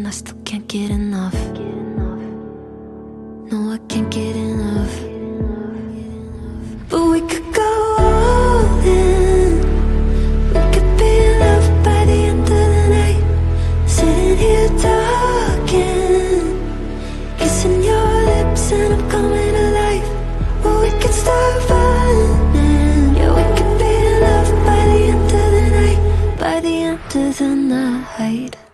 and I still can't get enough. No, I can't get enough. But we could go all in. We could be in love by the end of the night. Sitting here talking, kissing your lips and I'm coming alive. Or we could start running. Yeah, we could be in love by the end of the night. By the end of the night.